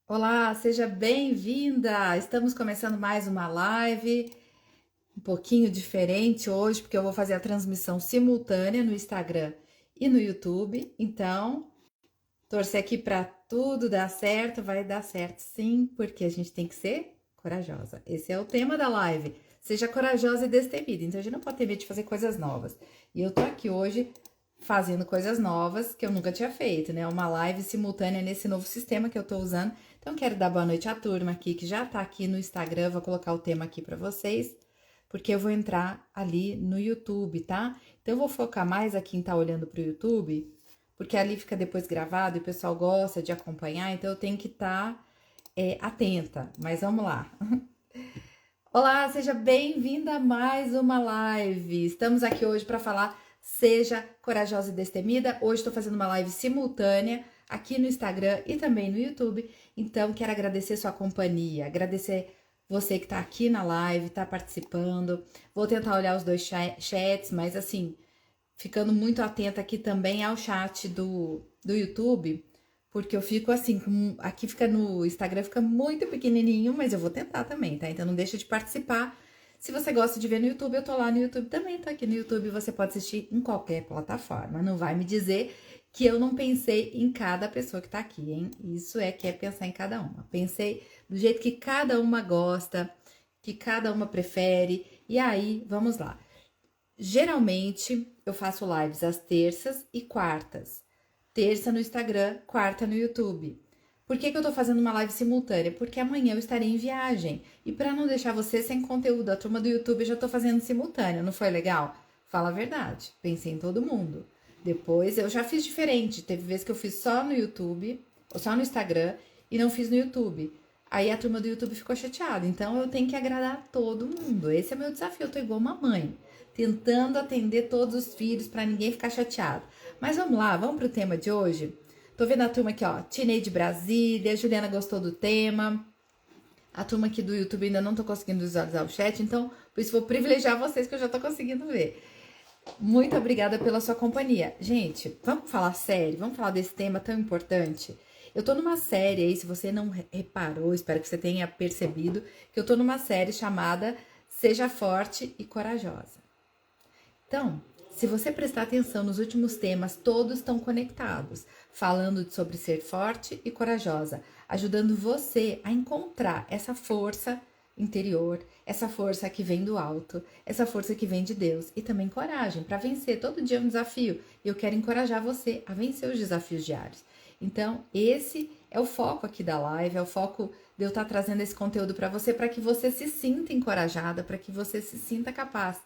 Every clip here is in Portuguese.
Olá, seja bem-vinda! Estamos começando mais uma live, um pouquinho diferente hoje, porque eu vou fazer a transmissão simultânea no Instagram e no YouTube. Então, torcer aqui para tudo dar certo, vai dar certo sim, porque a gente tem que ser corajosa. Esse é o tema da live. Seja corajosa e destemida. Então, a gente não pode ter medo de fazer coisas novas. E eu tô aqui hoje fazendo coisas novas que eu nunca tinha feito, né? Uma live simultânea nesse novo sistema que eu tô usando. Então, quero dar boa noite à turma aqui que já tá aqui no Instagram. Vou colocar o tema aqui para vocês, porque eu vou entrar ali no YouTube, tá? Então, eu vou focar mais aqui em estar olhando pro YouTube, porque ali fica depois gravado e o pessoal gosta de acompanhar, então eu tenho que estar atenta. Mas vamos lá. Olá, seja bem-vinda a mais uma live. Estamos aqui hoje para falar Seja Corajosa e Destemida. Hoje estou fazendo uma live simultânea aqui no Instagram e também no YouTube. Então, quero agradecer sua companhia, agradecer você que está aqui na live, está participando. Vou tentar olhar os dois chats, mas assim, ficando muito atenta aqui também ao chat do YouTube, porque eu fico assim, aqui fica no Instagram, fica muito pequenininho, mas eu vou tentar também, tá? Então não deixa de participar. Se você gosta de ver no YouTube, eu tô lá no YouTube também, tô aqui no YouTube, você pode assistir em qualquer plataforma. Não vai me dizer que eu não pensei em cada pessoa que tá aqui, hein? Isso é que é pensar em cada uma. Pensei do jeito que cada uma gosta, que cada uma prefere. E aí, vamos lá. Geralmente eu faço lives às terças e quartas. Terça no Instagram, quarta no YouTube. Por que eu tô fazendo uma live simultânea? Porque amanhã eu estarei em viagem. E para não deixar você sem conteúdo, a turma do YouTube eu já tô fazendo simultâneo. Não foi legal? Fala a verdade. Pensei em todo mundo. Depois eu já fiz diferente. Teve vezes que eu fiz só no YouTube, ou só no Instagram, e não fiz no YouTube. Aí a turma do YouTube ficou chateada. Então eu tenho que agradar todo mundo. Esse é o meu desafio. Eu tô igual uma mãe, tentando atender todos os filhos para ninguém ficar chateado. Mas vamos lá, vamos pro tema de hoje. Tô vendo a turma aqui, ó, Tinei de Brasília, Juliana gostou do tema. A turma aqui do YouTube ainda não tô conseguindo visualizar o chat, então por isso vou privilegiar vocês que eu já tô conseguindo ver. Muito obrigada pela sua companhia. Gente, vamos falar sério, vamos falar desse tema tão importante. Eu tô numa série aí, se você não reparou, espero que você tenha percebido, que eu tô numa série chamada Seja Forte e Corajosa. Então, se você prestar atenção nos últimos temas, todos estão conectados, falando sobre ser forte e corajosa, ajudando você a encontrar essa força interior, essa força que vem do alto, essa força que vem de Deus e também coragem para vencer. Todo dia é um desafio e eu quero encorajar você a vencer os desafios diários. Então, esse é o foco aqui da live, é o foco de eu estar trazendo esse conteúdo para que você se sinta encorajada, para que você se sinta capaz.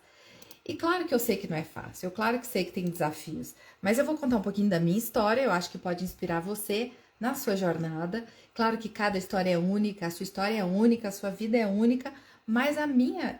E claro que eu sei que não é fácil, eu claro que sei que tem desafios, mas eu vou contar um pouquinho da minha história, eu acho que pode inspirar você na sua jornada. Claro que cada história é única, a sua história é única, a sua vida é única, mas a minha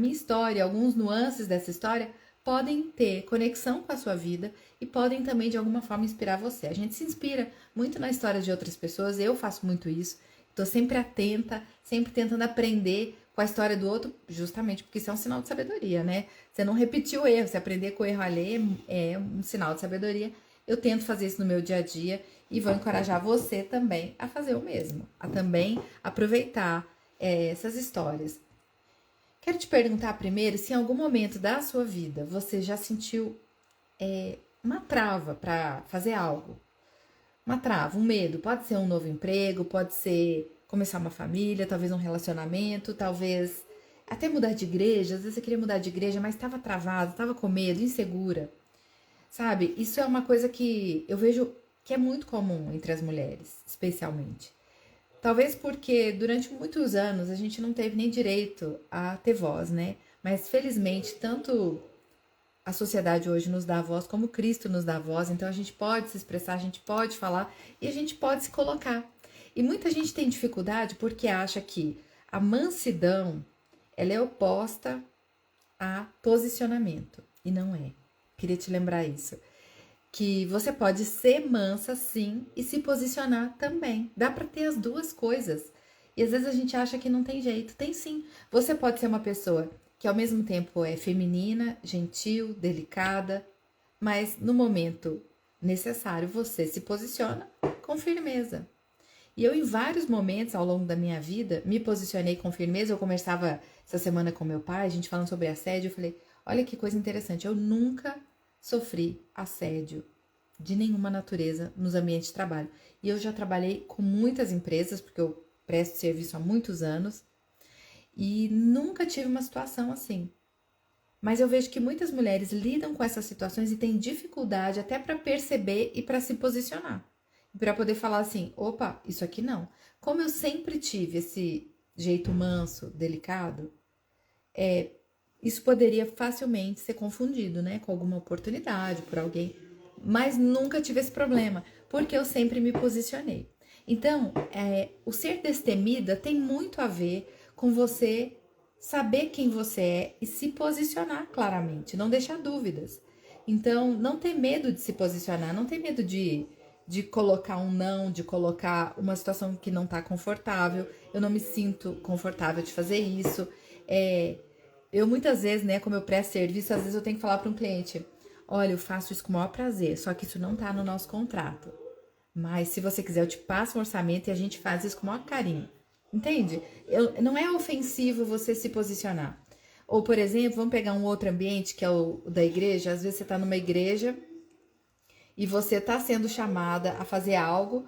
história, alguns nuances dessa história podem ter conexão com a sua vida e podem também de alguma forma inspirar você. A gente se inspira muito na história de outras pessoas, eu faço muito isso. Estou sempre atenta, sempre tentando aprender com a história do outro, justamente porque isso é um sinal de sabedoria, né? Você não repetir o erro, você aprender com o erro alheio é um sinal de sabedoria. Eu tento fazer isso no meu dia a dia e vou encorajar você também a fazer o mesmo, a também aproveitar essas histórias. Quero te perguntar primeiro se em algum momento da sua vida você já sentiu uma trava para fazer algo, uma trava, um medo. Pode ser um novo emprego, pode ser começar uma família, talvez um relacionamento, talvez até mudar de igreja. Às vezes você queria mudar de igreja, mas estava travado, estava com medo, insegura. Sabe? Isso é uma coisa que eu vejo que é muito comum entre as mulheres, especialmente. Talvez porque durante muitos anos a gente não teve nem direito a ter voz, né? Mas felizmente, tanto a sociedade hoje nos dá voz, como Cristo nos dá voz, então a gente pode se expressar, a gente pode falar e a gente pode se colocar. E muita gente tem dificuldade porque acha que a mansidão ela é oposta a posicionamento e não é. Queria te lembrar isso, que você pode ser mansa sim e se posicionar também. Dá para ter as duas coisas. E às vezes a gente acha que não tem jeito. Tem sim. Você pode ser uma pessoa que ao mesmo tempo é feminina, gentil, delicada, mas no momento necessário você se posiciona com firmeza. E eu, em vários momentos ao longo da minha vida, me posicionei com firmeza. Eu conversava essa semana com meu pai, a gente falando sobre assédio, eu falei, olha que coisa interessante, eu nunca sofri assédio de nenhuma natureza nos ambientes de trabalho. E eu já trabalhei com muitas empresas, porque eu presto serviço há muitos anos, e nunca tive uma situação assim. Mas eu vejo que muitas mulheres lidam com essas situações e têm dificuldade até para perceber e para se posicionar. Para poder falar assim, opa, isso aqui não. Como eu sempre tive esse jeito manso, delicado, isso poderia facilmente ser confundido, né, com alguma oportunidade por alguém, mas nunca tive esse problema, porque eu sempre me posicionei. Então, o ser destemida tem muito a ver com você saber quem você é e se posicionar claramente, não deixar dúvidas. Então, não ter medo de se posicionar, não ter medo de colocar um não, de colocar uma situação que não está confortável. Eu não me sinto confortável de fazer isso. Eu muitas vezes, né, como eu presto serviço, às vezes eu tenho que falar para um cliente, olha, eu faço isso com o maior prazer, só que isso não tá no nosso contrato. Mas se você quiser, eu te passo um orçamento e a gente faz isso com o maior carinho. Entende? Não é ofensivo você se posicionar. Ou, por exemplo, vamos pegar um outro ambiente que é o da igreja. Às vezes você está numa igreja e você está sendo chamada a fazer algo,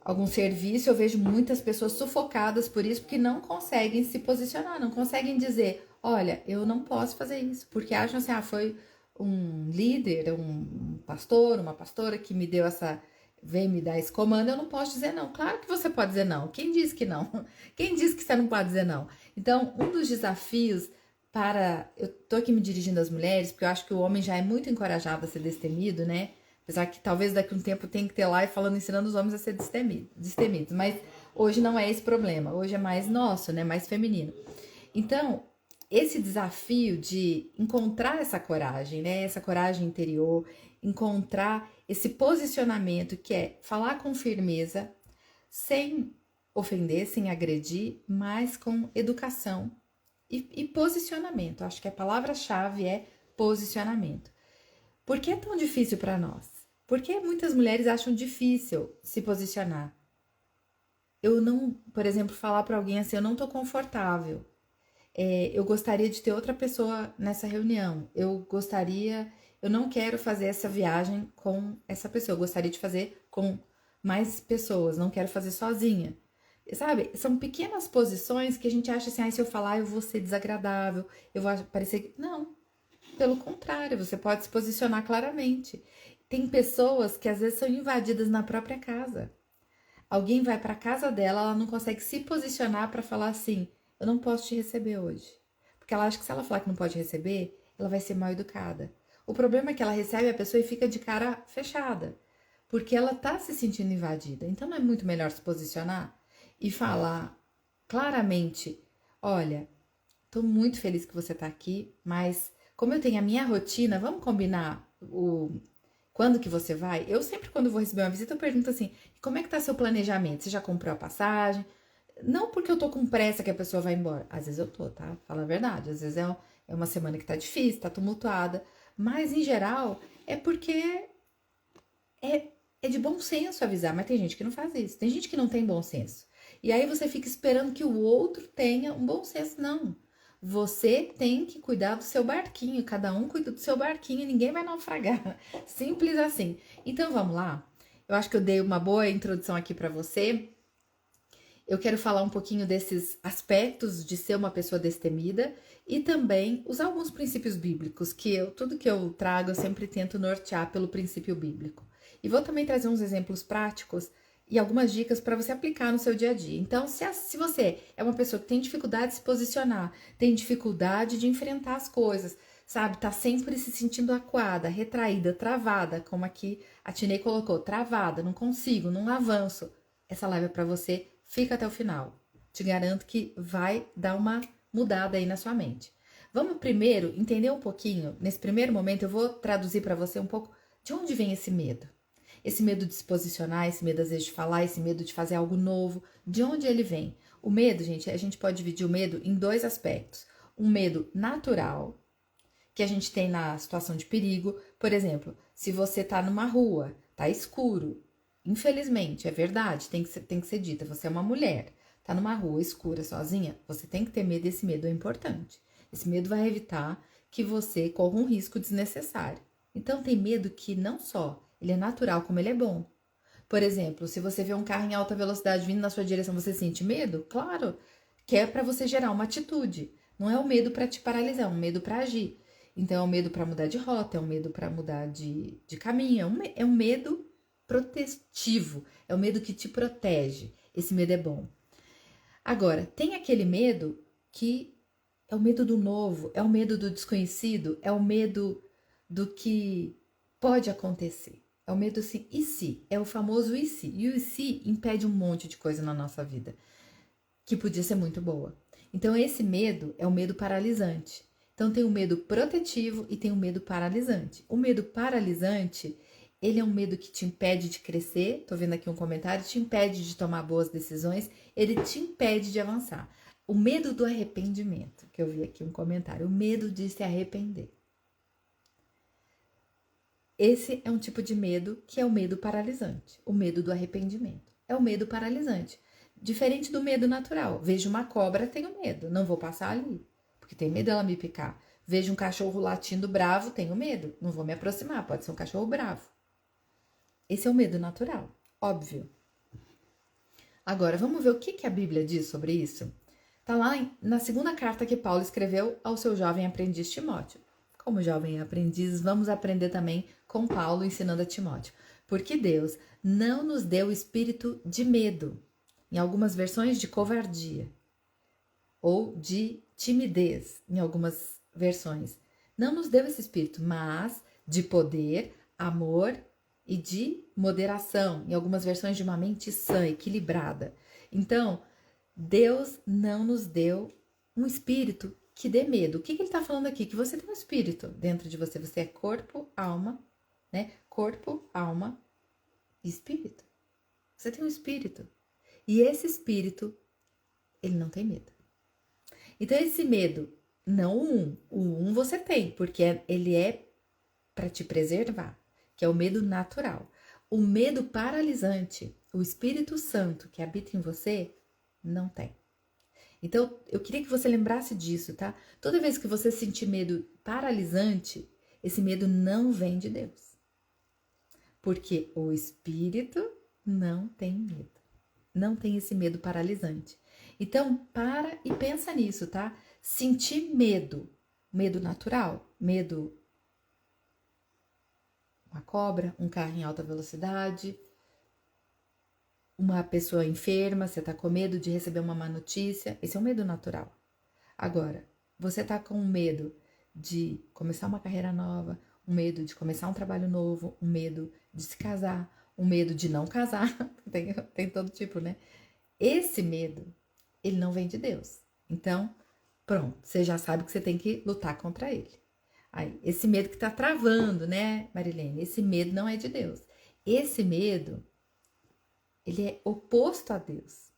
algum serviço. Eu vejo muitas pessoas sufocadas por isso, porque não conseguem se posicionar, não conseguem dizer, olha, eu não posso fazer isso, porque acham assim, foi um líder, um pastor, uma pastora que me deu veio me dar esse comando, eu não posso dizer não. Claro que você pode dizer não. Quem disse que não? Quem disse que você não pode dizer não? Então, um dos desafios eu tô aqui me dirigindo às mulheres, porque eu acho que o homem já é muito encorajado a ser destemido, né? Apesar que talvez daqui a um tempo tenha que ter live falando, ensinando os homens a ser destemidos. Mas hoje não é esse problema. Hoje é mais nosso, né? Mais feminino. Então, esse desafio de encontrar essa coragem, né? Essa coragem interior, encontrar esse posicionamento que é falar com firmeza, sem ofender, sem agredir, mas com educação e posicionamento. Acho que a palavra-chave é posicionamento. Por que é tão difícil para nós? Por que muitas mulheres acham difícil se posicionar? Eu não, por exemplo, falar para alguém assim, eu não tô confortável. Eu gostaria de ter outra pessoa nessa reunião. Eu não quero fazer essa viagem com essa pessoa. Eu gostaria de fazer com mais pessoas. Não quero fazer sozinha. Sabe? São pequenas posições que a gente acha assim, se eu falar eu vou ser desagradável, eu vou parecer... Não, pelo contrário, você pode se posicionar claramente. Tem pessoas que às vezes são invadidas na própria casa. Alguém vai para a casa dela, ela não consegue se posicionar para falar assim, eu não posso te receber hoje. Porque ela acha que se ela falar que não pode receber, ela vai ser mal educada. O problema é que ela recebe a pessoa e fica de cara fechada. Porque ela tá se sentindo invadida. Então não é muito melhor se posicionar e falar claramente, olha, tô muito feliz que você tá aqui, mas como eu tenho a minha rotina, vamos combinar quando que você vai? Eu sempre, quando vou receber uma visita, eu pergunto assim, como é que tá seu planejamento? Você já comprou a passagem? Não porque eu tô com pressa que a pessoa vai embora. Às vezes eu tô, tá? Fala a verdade. Às vezes é uma semana que tá difícil, tá tumultuada. Mas, em geral, é porque é de bom senso avisar. Mas tem gente que não faz isso. Tem gente que não tem bom senso. E aí você fica esperando que o outro tenha um bom senso. Não. Você tem que cuidar do seu barquinho. Cada um cuida do seu barquinho e ninguém vai naufragar. Simples assim. Então, vamos lá? Eu acho que eu dei uma boa introdução aqui para você. Eu quero falar um pouquinho desses aspectos de ser uma pessoa destemida e também usar alguns princípios bíblicos, tudo que eu trago eu sempre tento nortear pelo princípio bíblico. E vou também trazer uns exemplos práticos e algumas dicas para você aplicar no seu dia a dia. Então, se você é uma pessoa que tem dificuldade de se posicionar, tem dificuldade de enfrentar as coisas, sabe, tá sempre se sentindo acuada, retraída, travada, como aqui a Tinei colocou, travada, não consigo, não avanço. Essa live é para você. Fica até o final. Te garanto que vai dar uma mudada aí na sua mente. Vamos primeiro entender um pouquinho. Nesse primeiro momento, eu vou traduzir para você um pouco de onde vem esse medo. Esse medo de se posicionar, esse medo às vezes de falar, esse medo de fazer algo novo. De onde ele vem? O medo, gente, a gente pode dividir o medo em dois aspectos. Um medo natural, que a gente tem na situação de perigo. Por exemplo, se você tá numa rua, tá escuro, infelizmente, é verdade, tem que ser dita. Você é uma mulher, tá numa rua escura, sozinha, você tem que ter medo, esse medo é importante. Esse medo vai evitar que você corra um risco desnecessário. Então, tem medo que não só ele é natural, como ele é bom. Por exemplo, se você vê um carro em alta velocidade vindo na sua direção, você sente medo? Claro, que é para você gerar uma atitude. Não é o medo para te paralisar, é um medo para agir. Então, é um medo para mudar de rota, é um medo para mudar de caminho, é um medo protetivo, é o medo que te protege. Esse medo é bom. Agora, tem aquele medo que é o medo do novo, é o medo do desconhecido, é o medo do que pode acontecer. É o medo assim, e se? É o famoso e se. E o e se impede um monte de coisa na nossa vida, que podia ser muito boa. Então, esse medo é o medo paralisante. Então, tem o medo protetivo e tem o medo paralisante. O medo paralisante, ele é um medo que te impede de crescer. Tô vendo aqui um comentário, te impede de tomar boas decisões, ele te impede de avançar. O medo do arrependimento, que eu vi aqui um comentário, o medo de se arrepender. Esse é um tipo de medo que é o medo paralisante, o medo do arrependimento. É o medo paralisante. Diferente do medo natural. Vejo uma cobra, tenho medo, não vou passar ali, porque tenho medo dela me picar. Vejo um cachorro latindo bravo, tenho medo, não vou me aproximar, pode ser um cachorro bravo. Esse é o medo natural, óbvio. Agora, vamos ver o que a Bíblia diz sobre isso? Está lá na segunda carta que Paulo escreveu ao seu jovem aprendiz Timóteo. Como jovem aprendiz, vamos aprender também com Paulo ensinando a Timóteo. Porque Deus não nos deu espírito de medo, em algumas versões de covardia, ou de timidez, em algumas versões. Não nos deu esse espírito, mas de poder, amor e de moderação, em algumas versões de uma mente sã, equilibrada. Então, Deus não nos deu um espírito que dê medo. O que ele está falando aqui? Que você tem um espírito dentro de você. Você é corpo, alma, né? Corpo, alma e espírito. Você tem um espírito. E esse espírito, ele não tem medo. Então, esse medo, não o você tem, porque ele é para te preservar, que é o medo natural. O medo paralisante, o Espírito Santo que habita em você, não tem. Então, eu queria que você lembrasse disso, tá? Toda vez que você sentir medo paralisante, esse medo não vem de Deus. Porque o Espírito não tem medo. Não tem esse medo paralisante. Então, para e pensa nisso, tá? Sentir medo, medo natural, medo uma cobra, um carro em alta velocidade, uma pessoa enferma, você tá com medo de receber uma má notícia, esse é um medo natural. Agora, você tá com medo de começar uma carreira nova, um medo de começar um trabalho novo, um medo de se casar, um medo de não casar, tem todo tipo, né? Esse medo, ele não vem de Deus. Então, pronto, você já sabe que você tem que lutar contra ele. Aí, esse medo que tá travando, né, Marilene? Esse medo não é de Deus. Esse medo, ele é oposto a Deus.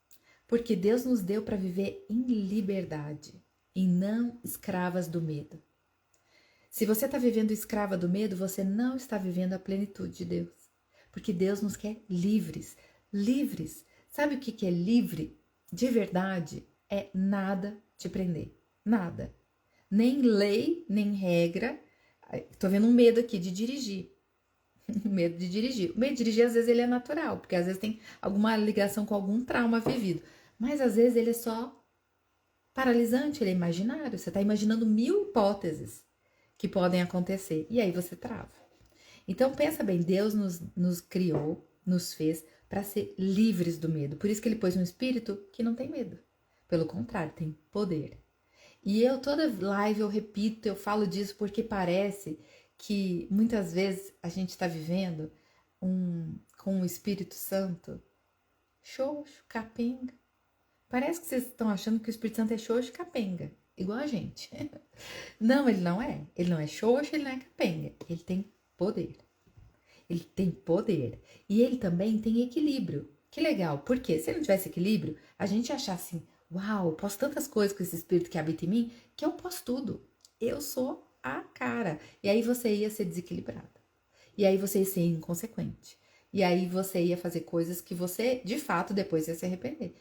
Porque Deus nos deu para viver em liberdade e não escravas do medo. Se você está vivendo escrava do medo, você não está vivendo a plenitude de Deus. Porque Deus nos quer livres. Livres. Sabe o que é livre? De verdade, é nada te prender. Nada. Nem lei, nem regra. Tô vendo um medo aqui de dirigir. Medo de dirigir. O medo de dirigir, às vezes, ele é natural, porque às vezes tem alguma ligação com algum trauma vivido. Mas, às vezes, ele é só paralisante, ele é imaginário. Você tá imaginando 1000 hipóteses que podem acontecer. E aí você trava. Então, pensa bem, Deus nos criou, nos fez para ser livres do medo. Por isso que ele pôs um espírito que não tem medo. Pelo contrário, tem poder. E eu, toda live, eu repito, eu falo disso porque parece que muitas vezes a gente está vivendo com o Espírito Santo xoxo, capenga. Parece que vocês estão achando que o Espírito Santo é xoxo e capenga, igual a gente. Não, ele não é. Ele não é xoxo, ele não é capenga. Ele tem poder. Ele tem poder. E ele também tem equilíbrio. Que legal, porque se ele não tivesse equilíbrio, a gente ia achar assim, uau, posso tantas coisas com esse espírito que habita em mim, que eu posso tudo. Eu sou a cara. E aí você ia ser desequilibrado. E aí você ia ser inconsequente. E aí você ia fazer coisas que você, de fato, depois ia se arrepender.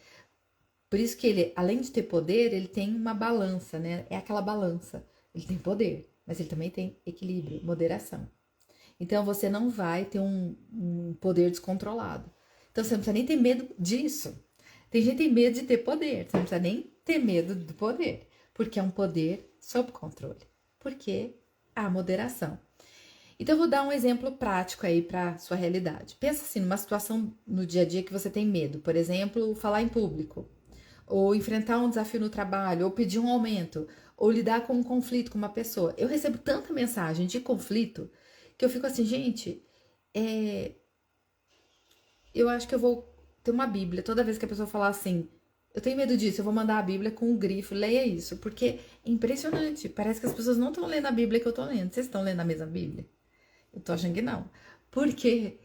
Por isso que ele, além de ter poder, ele tem uma balança, né? É aquela balança. Ele tem poder, mas ele também tem equilíbrio, moderação. Então você não vai ter um poder descontrolado. Então você não precisa nem ter medo disso. Tem gente que tem medo de ter poder. Você não precisa nem ter medo do poder. Porque é um poder sob controle. Porque há moderação. Então eu vou dar um exemplo prático aí para sua realidade. Pensa assim, numa situação no dia a dia que você tem medo. Por exemplo, falar em público. Ou enfrentar um desafio no trabalho. Ou pedir um aumento. Ou lidar com um conflito com uma pessoa. Eu recebo tanta mensagem de conflito que eu fico assim, gente, eu acho que eu vou ter uma Bíblia. Toda vez que a pessoa falar assim, eu tenho medo disso, eu vou mandar a Bíblia com um grifo, leia isso. Porque é impressionante. Parece que as pessoas não estão lendo a Bíblia que eu tô lendo. Vocês estão lendo a mesma Bíblia? Eu tô achando que não. Porque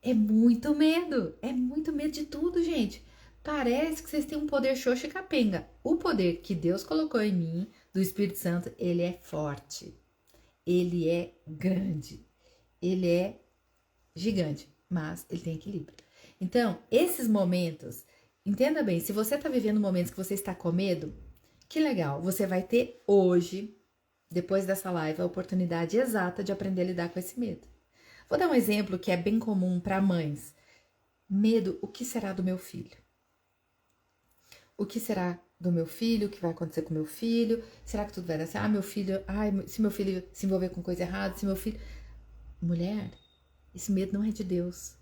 é muito medo. É muito medo de tudo, gente. Parece que vocês têm um poder xoxo e capenga. O poder que Deus colocou em mim, do Espírito Santo, ele é forte. Ele é grande. Ele é gigante, mas ele tem equilíbrio. Então, esses momentos, entenda bem, se você está vivendo momentos que você está com medo, que legal, você vai ter hoje, depois dessa live, a oportunidade exata de aprender a lidar com esse medo. Vou dar um exemplo que é bem comum para mães. Medo, o que será do meu filho? O que será do meu filho? O que vai acontecer com o meu filho? Será que tudo vai dar certo? Ah, meu filho, se meu filho se envolver com coisa errada, se meu filho... Mulher, esse medo não é de Deus.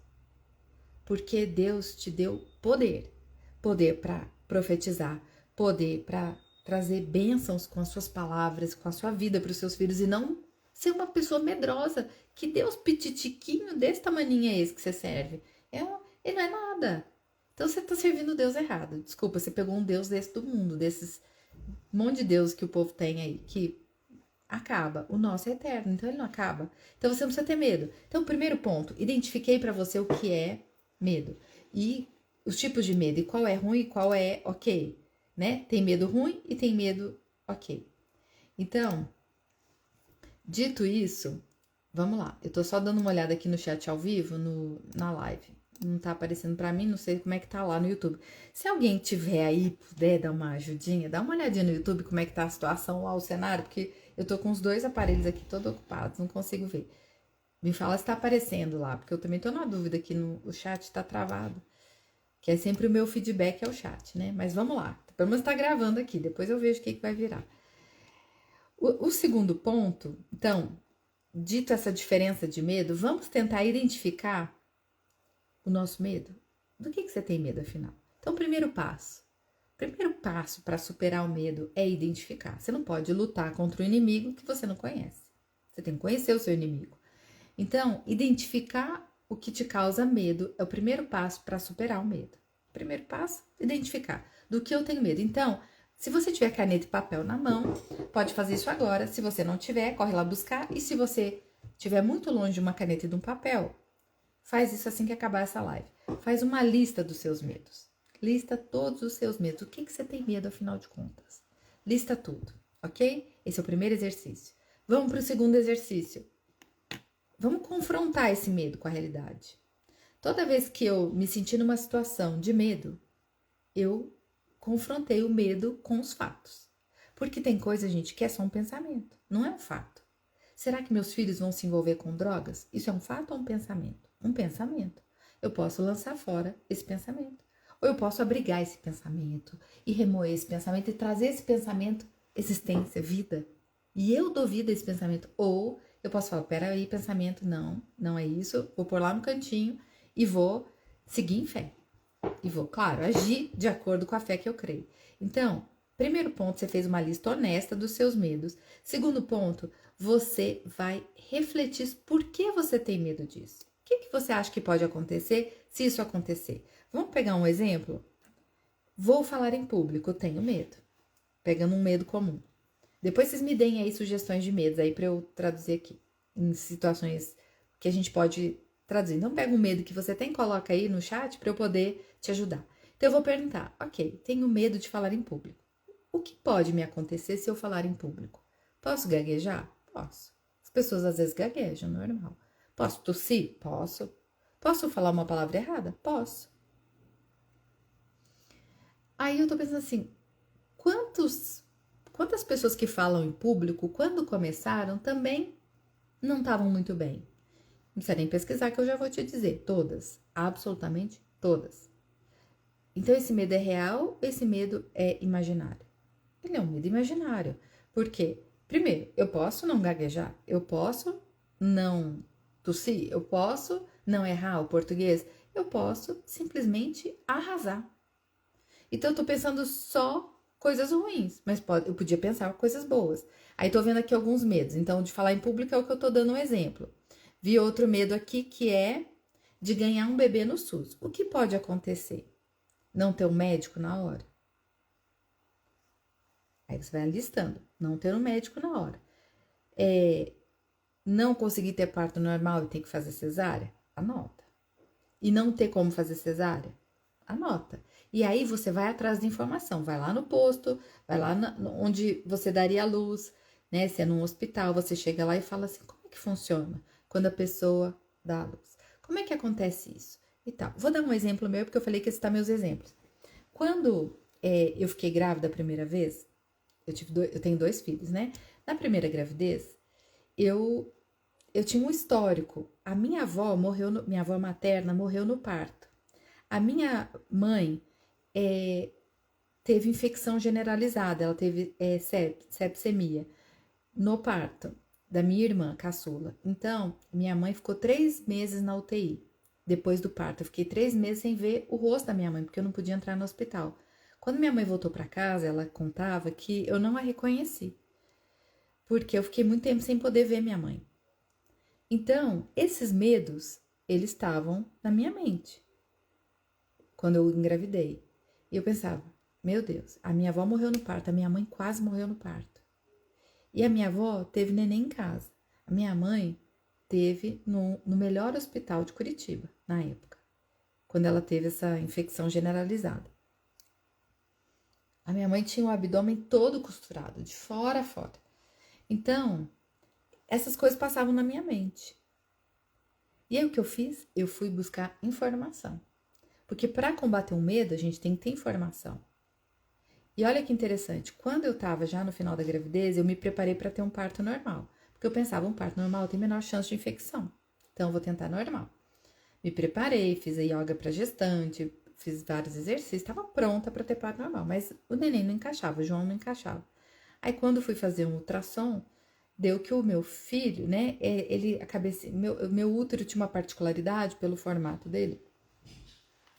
Porque Deus te deu poder. Poder para profetizar, poder para trazer bênçãos com as suas palavras, com a sua vida para os seus filhos e não ser uma pessoa medrosa. Que Deus pititiquinho desse tamaninho é esse que você serve? Ele não é nada. Então você está servindo o Deus errado. Desculpa, você pegou um Deus desse do mundo, desses monte de Deus que o povo tem aí, que acaba. O nosso é eterno, então ele não acaba. Então você não precisa ter medo. Então, primeiro ponto, identifiquei para você o que é medo e os tipos de medo e qual é ruim e qual é ok, né? Tem medo ruim e tem medo ok. Então, dito isso, vamos lá. Eu tô só dando uma olhada aqui no chat ao vivo, na live. Não tá aparecendo pra mim, não sei como é que tá lá no YouTube. Se alguém tiver aí, puder dar uma ajudinha, dá uma olhadinha no YouTube como é que tá a situação lá, o cenário, porque eu tô com os dois aparelhos aqui todos ocupados, não consigo ver. Me fala se tá aparecendo lá, porque eu também tô na dúvida que o chat tá travado. Que é sempre o meu feedback ao chat, né? Mas vamos lá. Pelo menos tá gravando aqui, depois eu vejo o que vai virar. O segundo ponto, então, dito essa diferença de medo, vamos tentar identificar o nosso medo. Do que você tem medo, afinal? Então, primeiro passo. Primeiro passo para superar o medo é identificar. Você não pode lutar contra o inimigo que você não conhece. Você tem que conhecer o seu inimigo. Então, identificar o que te causa medo é o primeiro passo para superar o medo. Primeiro passo, identificar. Do que eu tenho medo? Então, se você tiver caneta e papel na mão, pode fazer isso agora. Se você não tiver, corre lá buscar. E se você estiver muito longe de uma caneta e de um papel, faz isso assim que acabar essa live. Faz uma lista dos seus medos. Lista todos os seus medos. O que você tem medo, afinal de contas? Lista tudo, ok? Esse é o primeiro exercício. Vamos para o segundo exercício. Vamos confrontar esse medo com a realidade. Toda vez que eu me senti numa situação de medo, eu confrontei o medo com os fatos. Porque tem coisa, gente, que é só um pensamento, não é um fato. Será que meus filhos vão se envolver com drogas? Isso é um fato ou um pensamento? Um pensamento. Eu posso lançar fora esse pensamento. Ou eu posso abrigar esse pensamento e remoer esse pensamento e trazer esse pensamento existência, vida. E eu dou vida a esse pensamento. Ou eu posso falar, peraí, pensamento, não é isso. Vou pôr lá no cantinho e vou seguir em fé. E vou, claro, agir de acordo com a fé que eu creio. Então, primeiro ponto, você fez uma lista honesta dos seus medos. Segundo ponto, você vai refletir por que você tem medo disso. O que você acha que pode acontecer se isso acontecer? Vamos pegar um exemplo? Vou falar em público, tenho medo. Pegando um medo comum. Depois vocês me deem aí sugestões de medos aí para eu traduzir aqui. Em situações que a gente pode traduzir. Então pega um medo que você tem, coloca aí no chat para eu poder te ajudar. Então eu vou perguntar, ok, tenho medo de falar em público. O que pode me acontecer se eu falar em público? Posso gaguejar? Posso. As pessoas às vezes gaguejam, normal. Posso tossir? Posso. Posso falar uma palavra errada? Posso. Aí eu tô pensando assim, quantas pessoas que falam em público, quando começaram, também não estavam muito bem? Não precisa nem pesquisar que eu já vou te dizer. Todas. Absolutamente todas. Então esse medo é real, esse medo é imaginário. Ele é um medo imaginário. Por quê? Primeiro, eu posso não gaguejar, eu posso não tossir, eu posso não errar o português, eu posso simplesmente arrasar. Então eu tô pensando só coisas ruins, mas eu podia pensar coisas boas. Aí tô vendo aqui alguns medos. Então, de falar em público é o que eu tô dando um exemplo. Vi outro medo aqui que é de ganhar um bebê no SUS. O que pode acontecer? Não ter um médico na hora? Aí você vai listando. Não ter um médico na hora. Não conseguir ter parto normal e ter que fazer cesárea? Anota. E não ter como fazer cesárea? Anota. E aí você vai atrás de informação, vai lá no posto, vai lá onde você daria a luz, né? Se é num hospital, você chega lá e fala assim, como é que funciona quando a pessoa dá a luz? Como é que acontece isso? E tal. Vou dar um exemplo meu, porque eu falei que esses são meus exemplos. Quando eu fiquei grávida a primeira vez, eu tenho 2 filhos, né? Na primeira gravidez, eu tinha um histórico. A minha avó minha avó materna morreu no parto. A minha mãe teve infecção generalizada, ela teve sepsemia no parto da minha irmã caçula. Então, minha mãe ficou 3 meses na UTI depois do parto. Eu fiquei 3 meses sem ver o rosto da minha mãe, porque eu não podia entrar no hospital. Quando minha mãe voltou para casa, ela contava que eu não a reconheci, porque eu fiquei muito tempo sem poder ver minha mãe. Então, esses medos, eles estavam na minha mente quando eu engravidei. E eu pensava, meu Deus, a minha avó morreu no parto, a minha mãe quase morreu no parto. E a minha avó teve neném em casa. A minha mãe teve no melhor hospital de Curitiba, na época, quando ela teve essa infecção generalizada. A minha mãe tinha o abdômen todo costurado, de fora a fora. Então, essas coisas passavam na minha mente. E aí o que eu fiz? Eu fui buscar informação. Porque para combater o medo, a gente tem que ter informação. E olha que interessante, quando eu estava já no final da gravidez, eu me preparei para ter um parto normal. Porque eu pensava, um parto normal tem menor chance de infecção. Então eu vou tentar normal. Me preparei, fiz a yoga para gestante, fiz vários exercícios, estava pronta para ter parto normal. Mas o neném não encaixava, o João não encaixava. Aí quando fui fazer um ultrassom, deu que o meu filho, né, a cabeça, meu útero tinha uma particularidade pelo formato dele,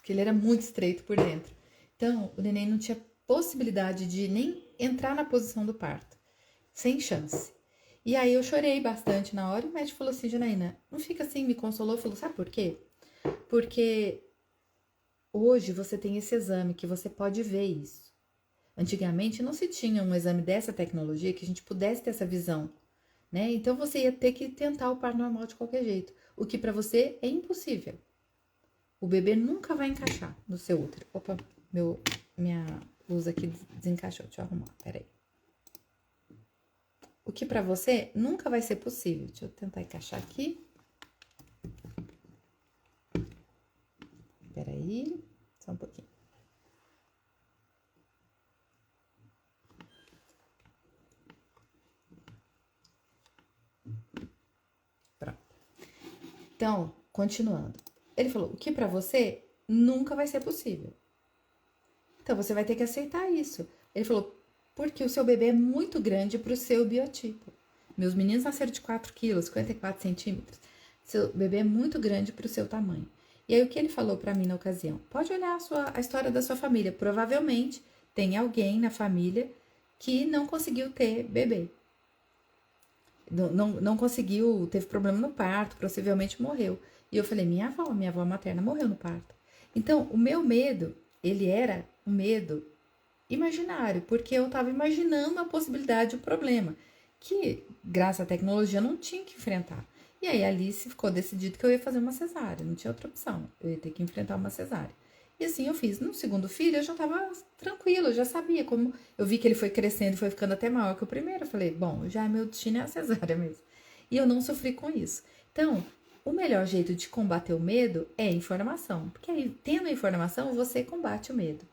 que ele era muito estreito por dentro. Então, o neném não tinha possibilidade de nem entrar na posição do parto. Sem chance. E aí eu chorei bastante na hora e o médico falou assim, Janaína, não fica assim, me consolou, falou, sabe por quê? Porque hoje você tem esse exame que você pode ver isso. Antigamente não se tinha um exame dessa tecnologia que a gente pudesse ter essa visão, né? Então você ia ter que tentar o parto normal de qualquer jeito, o que para você é impossível. O bebê nunca vai encaixar no seu útero. Opa, minha luz aqui desencaixou. Deixa eu arrumar, peraí. O que pra você nunca vai ser possível. Deixa eu tentar encaixar aqui. Peraí, só um pouquinho. Pronto. Então, continuando. Ele falou, o que pra você nunca vai ser possível. Então, você vai ter que aceitar isso. Ele falou, porque o seu bebê é muito grande pro seu biotipo. Meus meninos nasceram de 4 quilos, 54 centímetros. Seu bebê é muito grande pro seu tamanho. E aí, o que ele falou pra mim na ocasião? Pode olhar a história da sua família. Provavelmente, tem alguém na família que não conseguiu ter bebê. Não conseguiu, teve problema no parto, possivelmente morreu. E eu falei, minha avó materna morreu no parto. Então, o meu medo, ele era um medo imaginário, porque eu estava imaginando a possibilidade, o problema, que, graças à tecnologia, eu não tinha que enfrentar. E aí, a Alice ficou decidido que eu ia fazer uma cesárea, não tinha outra opção, eu ia ter que enfrentar uma cesárea. E assim eu fiz. No segundo filho, eu já estava tranquila, eu já sabia como. Eu vi que ele foi crescendo e foi ficando até maior que o primeiro. Eu falei, bom, já meu destino é a cesárea mesmo. E eu não sofri com isso. Então, o melhor jeito de combater o medo é informação. Porque aí, tendo a informação, você combate o medo.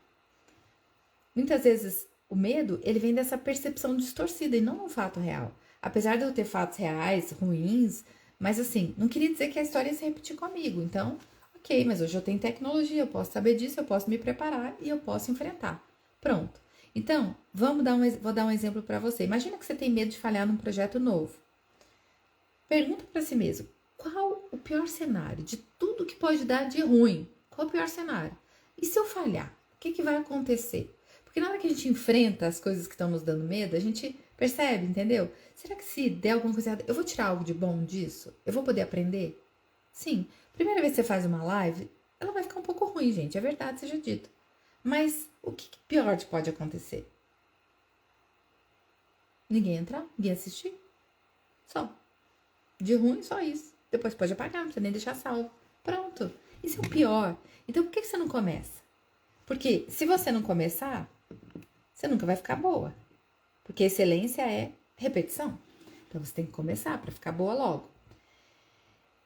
Muitas vezes, o medo, ele vem dessa percepção distorcida e não um fato real. Apesar de eu ter fatos reais, ruins, mas assim, não queria dizer que a história ia se repetir comigo. Então, ok, mas hoje eu tenho tecnologia, eu posso saber disso, eu posso me preparar e eu posso enfrentar. Pronto. Então, vou dar um exemplo para você. Imagina que você tem medo de falhar num projeto novo. Pergunta para si mesmo, qual o pior cenário de tudo que pode dar de ruim? Qual o pior cenário? E se eu falhar? O que vai acontecer? Porque na hora que a gente enfrenta as coisas que estão nos dando medo, a gente percebe, entendeu? Será que se der alguma coisa errada, eu vou tirar algo de bom disso? Eu vou poder aprender? Sim. Primeira vez que você faz uma live, ela vai ficar um pouco ruim, gente. É verdade, seja dito. Mas o que pior pode acontecer? Ninguém entrar? Ninguém assistir? Só. De ruim, só isso. Depois pode apagar, não precisa nem deixar salvo. Pronto. Isso é o pior. Então por que você não começa? Porque se você não começar, você nunca vai ficar boa. Porque excelência é repetição. Então você tem que começar para ficar boa logo.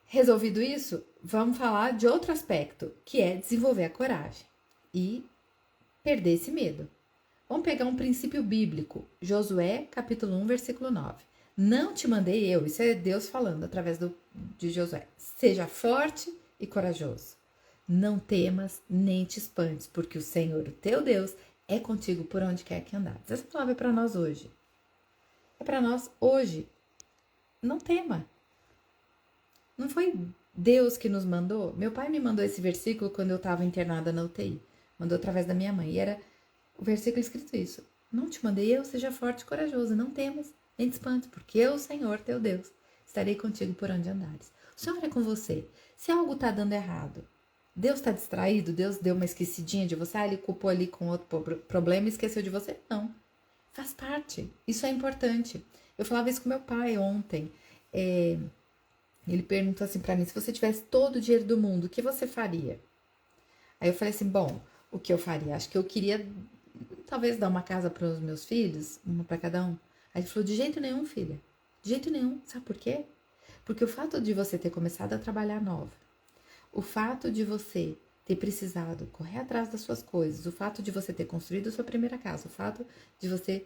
Resolvido isso, vamos falar de outro aspecto, que é desenvolver a coragem e perder esse medo. Vamos pegar um princípio bíblico, Josué, capítulo 1, versículo 9. Não te mandei eu, isso é Deus falando através de Josué. Seja forte e corajoso. Não temas nem te espantes, porque o Senhor, o teu Deus, é contigo por onde quer que andares. Essa palavra é para nós hoje. É para nós hoje. Não tema. Não foi Deus que nos mandou? Meu pai me mandou esse versículo quando eu estava internada na UTI. Mandou através da minha mãe. E era o versículo escrito isso. Não te mandei eu, seja forte e corajoso. Não temas, nem te espantes, porque eu, Senhor, teu Deus, estarei contigo por onde andares. O Senhor é com você. Se algo está dando errado, Deus está distraído, Deus deu uma esquecidinha de você, ele culpou ali com outro problema e esqueceu de você? Não. Faz parte. Isso é importante. Eu falava isso com meu pai ontem. Ele perguntou assim pra mim, se você tivesse todo o dinheiro do mundo, o que você faria? Aí eu falei assim, bom, o que eu faria? Acho que eu queria talvez dar uma casa para os meus filhos, uma para cada um. Aí ele falou, de jeito nenhum, filha. De jeito nenhum. Sabe por quê? Porque o fato de você ter começado a trabalhar nova, o fato de você ter precisado correr atrás das suas coisas, o fato de você ter construído a sua primeira casa, o fato de você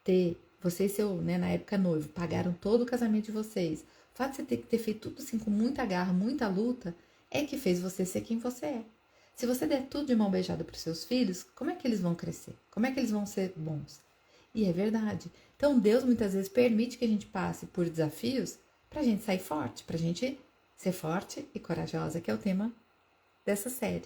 e seu, né, na época noivo, pagaram todo o casamento de vocês, o fato de você ter feito tudo assim com muita garra, muita luta, é que fez você ser quem você é. Se você der tudo de mão beijada para os seus filhos, como é que eles vão crescer? Como é que eles vão ser bons? E é verdade. Então Deus muitas vezes permite que a gente passe por desafios para a gente sair forte, para a gente ser forte e corajosa, que é o tema dessa série.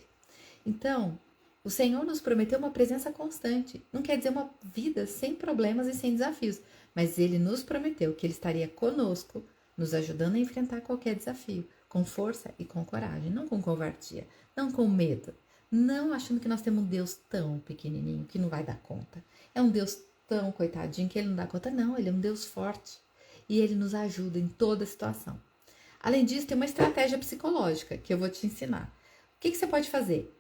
Então, o Senhor nos prometeu uma presença constante. Não quer dizer uma vida sem problemas e sem desafios, mas Ele nos prometeu que Ele estaria conosco, nos ajudando a enfrentar qualquer desafio, com força e com coragem, não com covardia, não com medo, não achando que nós temos um Deus tão pequenininho que não vai dar conta. É um Deus tão coitadinho que Ele não dá conta, não. Ele é um Deus forte e Ele nos ajuda em toda situação. Além disso, tem uma estratégia psicológica que eu vou te ensinar. O que você pode fazer?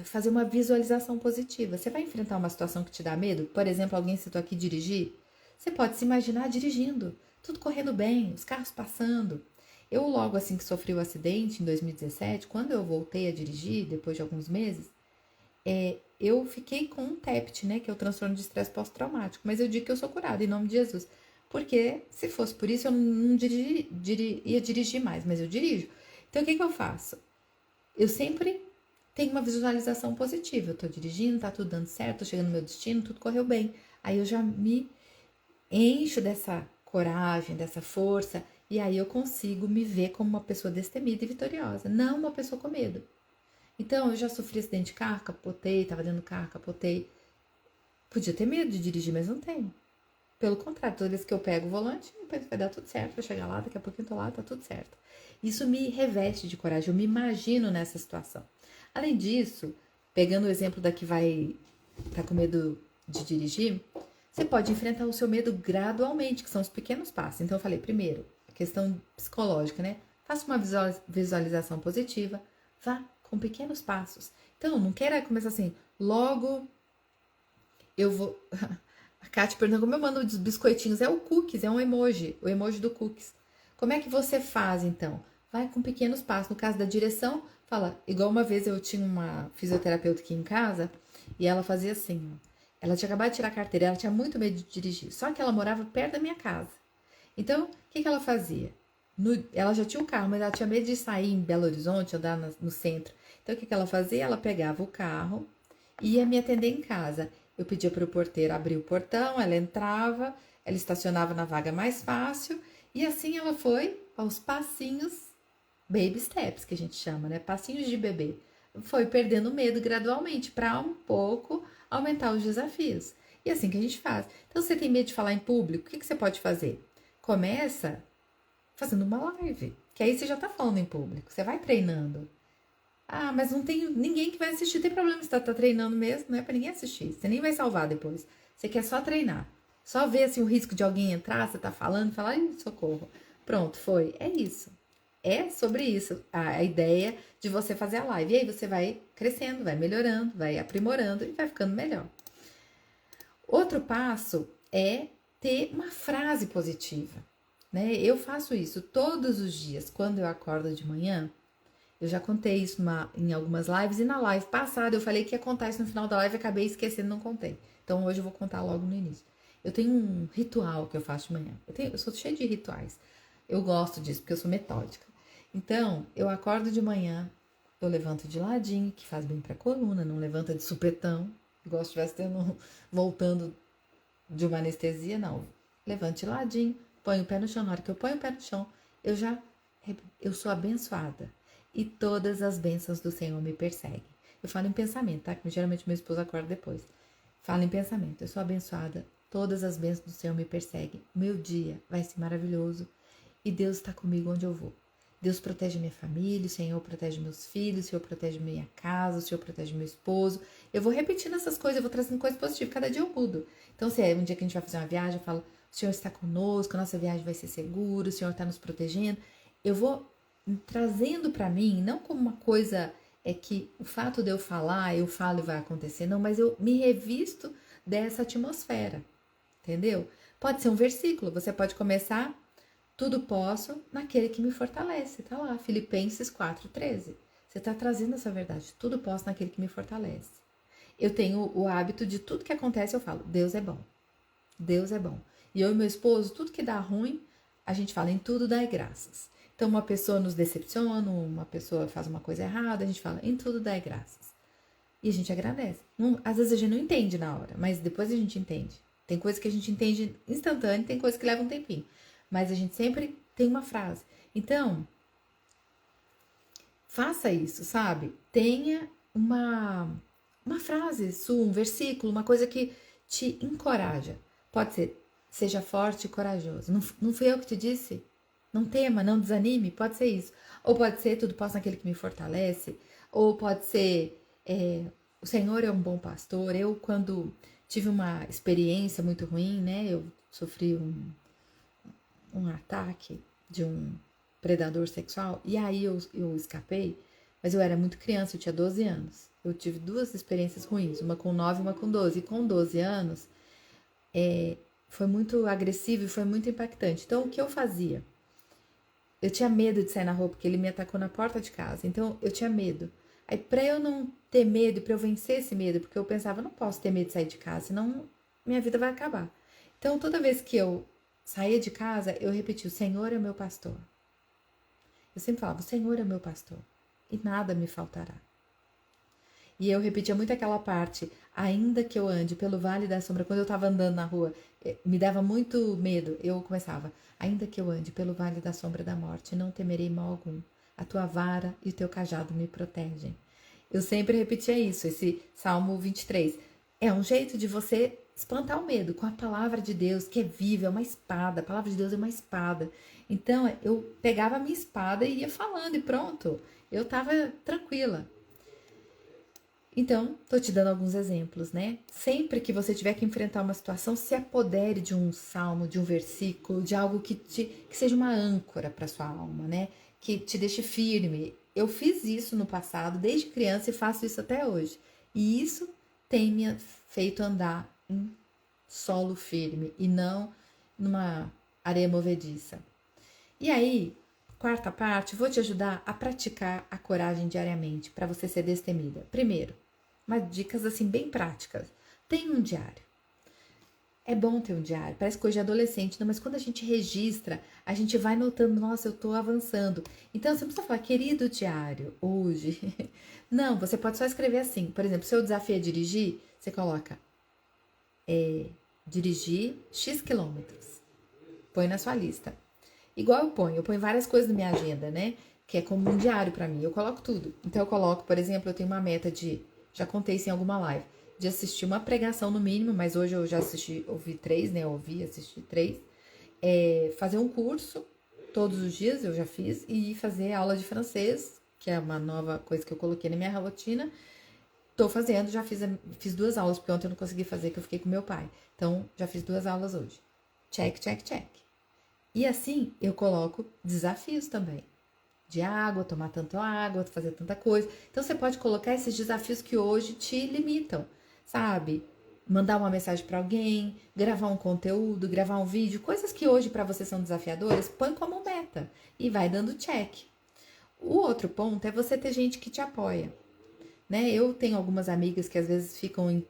Fazer uma visualização positiva. Você vai enfrentar uma situação que te dá medo? Por exemplo, alguém citou aqui dirigir. Você pode se imaginar dirigindo, tudo correndo bem, os carros passando. Eu, logo assim que sofri o acidente, em 2017, quando eu voltei a dirigir, depois de alguns meses, eu fiquei com um TEPT, né, que é o transtorno de estresse pós-traumático. Mas eu digo que eu sou curada, em nome de Jesus. Porque, se fosse por isso, eu não ia dirigir mais, mas eu dirijo. Então, o que eu faço? Eu sempre tenho uma visualização positiva. Eu tô dirigindo, tá tudo dando certo, tô chegando no meu destino, tudo correu bem. Aí eu já me encho dessa coragem, dessa força, e aí eu consigo me ver como uma pessoa destemida e vitoriosa, não uma pessoa com medo. Então, eu já sofri acidente de carro, capotei, tava dentro do carro, capotei. Podia ter medo de dirigir, mas não tenho. Pelo contrário, toda vez que eu pego o volante, eu penso, vai dar tudo certo, vai chegar lá, daqui a pouquinho eu tô lá, tá tudo certo. Isso me reveste de coragem, eu me imagino nessa situação. Além disso, pegando o exemplo da que tá com medo de dirigir, você pode enfrentar o seu medo gradualmente, que são os pequenos passos. Então, eu falei, primeiro, a questão psicológica, né? Faça uma visualização positiva, vá com pequenos passos. Então, não queira começar assim, logo eu vou... A Kátia perguntou como eu mando os biscoitinhos. É o cookies, é um emoji, o emoji do cookies. Como é que você faz, então? vai com pequenos passos. No caso da direção, fala, igual uma vez eu tinha uma fisioterapeuta aqui em casa e ela fazia assim, ó. Ela tinha acabado de tirar a carteira, ela tinha muito medo de dirigir, só que ela morava perto da minha casa. Então, o que ela fazia? Ela já tinha um carro, mas ela tinha medo de sair em Belo Horizonte, andar no centro. Então, o que ela fazia? Ela pegava o carro e ia me atender em casa. Eu pedia para o porteiro abrir o portão, ela entrava, ela estacionava na vaga mais fácil e assim ela foi aos passinhos, baby steps que a gente chama, né? Passinhos de bebê. Foi perdendo medo gradualmente para um pouco aumentar os desafios. E assim que a gente faz. Então, você tem medo de falar em público, o que você pode fazer? Começa fazendo uma live, que aí você já tá falando em público, você vai treinando. Ah, mas não tem ninguém que vai assistir, tem problema se tá treinando mesmo, não é pra ninguém assistir, você nem vai salvar depois, você quer só treinar, só ver assim o risco de alguém entrar, você tá falando, falar, ai, socorro, pronto, foi, é isso. É sobre isso, a ideia de você fazer a live. E aí você vai crescendo, vai melhorando, vai aprimorando e vai ficando melhor. Outro passo é ter uma frase positiva, né? Eu faço isso todos os dias. Quando eu acordo de manhã, eu já contei isso em algumas lives e na live passada eu falei que ia contar isso no final da live e acabei esquecendo, não contei. Então hoje eu vou contar logo no início. Eu tenho um ritual que eu faço de manhã. Eu sou cheia de rituais. Eu gosto disso porque eu sou metódica. Então, eu acordo de manhã, eu levanto de ladinho, que faz bem pra coluna, não levanta de supetão, igual se estivesse voltando de uma anestesia, não. Levante de ladinho, põe o pé no chão. Na hora que eu ponho o pé no chão, eu sou abençoada. E todas as bênçãos do Senhor me perseguem. Eu falo em pensamento, tá? Que geralmente meu esposo acorda depois. Falo em pensamento, eu sou abençoada. Todas as bênçãos do Senhor me perseguem. Meu dia vai ser maravilhoso. E Deus está comigo onde eu vou. Deus protege minha família, o Senhor protege meus filhos, o Senhor protege minha casa, o Senhor protege meu esposo. Eu vou repetindo essas coisas, eu vou trazendo coisas positivas, cada dia eu mudo. Então, se é um dia que a gente vai fazer uma viagem, eu falo, o Senhor está conosco, a nossa viagem vai ser segura, o Senhor está nos protegendo. Eu vou trazendo para mim, não como uma coisa que o fato de eu falar, eu falo e vai acontecer, não, mas eu me revisto dessa atmosfera, entendeu? Pode ser um versículo, você pode começar tudo posso naquele que me fortalece. Tá lá, Filipenses 4:13. Você está trazendo essa verdade. Tudo posso naquele que me fortalece. Eu tenho o hábito de tudo que acontece, eu falo, Deus é bom. Deus é bom. E eu e meu esposo, tudo que dá ruim, a gente fala, em tudo dai graças. Então, uma pessoa nos decepciona, uma pessoa faz uma coisa errada, a gente fala, em tudo dai graças. E a gente agradece. Às vezes a gente não entende na hora, mas depois a gente entende. Tem coisa que a gente entende instantâneo, tem coisa que leva um tempinho. Mas a gente sempre tem uma frase. Então, faça isso, sabe? Tenha uma frase sua, um versículo, uma coisa que te encoraja. Pode ser, seja forte e corajoso. Não fui eu que te disse? Não tema, não desanime, pode ser isso. Ou pode ser, tudo posso naquele que me fortalece. Ou pode ser, o Senhor é um bom pastor. Eu, quando tive uma experiência muito ruim, né? Eu sofri um ataque de um predador sexual, e aí eu escapei, mas eu era muito criança, eu tinha 12 anos. Eu tive duas experiências ruins, uma com 9 e uma com 12. E com 12 anos, foi muito agressivo e foi muito impactante. Então, o que eu fazia? Eu tinha medo de sair na rua, porque ele me atacou na porta de casa. Então, eu tinha medo. Aí, pra eu não ter medo, pra eu vencer esse medo, porque eu pensava, não posso ter medo de sair de casa, senão minha vida vai acabar. Então, toda vez que eu saía de casa, eu repetia, o Senhor é meu pastor. Eu sempre falava, o Senhor é meu pastor e nada me faltará. E eu repetia muito aquela parte, ainda que eu ande pelo vale da sombra, quando eu estava andando na rua, me dava muito medo. Eu começava, ainda que eu ande pelo vale da sombra da morte, não temerei mal algum. A tua vara e o teu cajado me protegem. Eu sempre repetia isso, esse Salmo 23. É um jeito de você espantar o medo com a palavra de Deus, que é viva, é uma espada. A palavra de Deus é uma espada. Então, eu pegava a minha espada e ia falando e pronto. Eu estava tranquila. Então, tô te dando alguns exemplos, né? Sempre que você tiver que enfrentar uma situação, se apodere de um salmo, de um versículo, de algo que seja uma âncora para sua alma, né? Que te deixe firme. Eu fiz isso no passado, desde criança, e faço isso até hoje. E isso tem me feito andar em solo firme e não numa areia movediça. E aí, quarta parte, vou te ajudar a praticar a coragem diariamente para você ser destemida. Primeiro, umas dicas assim bem práticas. Tem um diário. É bom ter um diário, parece coisa de adolescente, não, mas quando a gente registra, a gente vai notando, nossa, eu tô avançando. Então, você não precisa falar, querido diário, hoje. Não, você pode só escrever assim. Por exemplo, seu desafio é dirigir, você coloca dirigir X quilômetros. Põe na sua lista. Igual eu ponho várias coisas na minha agenda, né? Que é como um diário pra mim. Eu coloco tudo. Então eu coloco, por exemplo, eu tenho uma meta de, já contei isso em alguma live, de assistir uma pregação no mínimo, mas hoje eu já assisti, ouvi 3, né? Assisti 3. Fazer um curso todos os dias, eu já fiz, e fazer aula de francês, que é uma nova coisa que eu coloquei na minha rotina. Tô fazendo, já fiz 2 aulas, porque ontem eu não consegui fazer, que eu fiquei com meu pai. Então, já fiz 2 aulas hoje. Check, check, check. E assim, eu coloco desafios também. De água, tomar tanto água, fazer tanta coisa. Então, você pode colocar esses desafios que hoje te limitam, sabe? Mandar uma mensagem para alguém, gravar um conteúdo, gravar um vídeo, coisas que hoje para você são desafiadoras, põe como meta e vai dando check. O outro ponto é você ter gente que te apoia, né? Eu tenho algumas amigas que às vezes ficam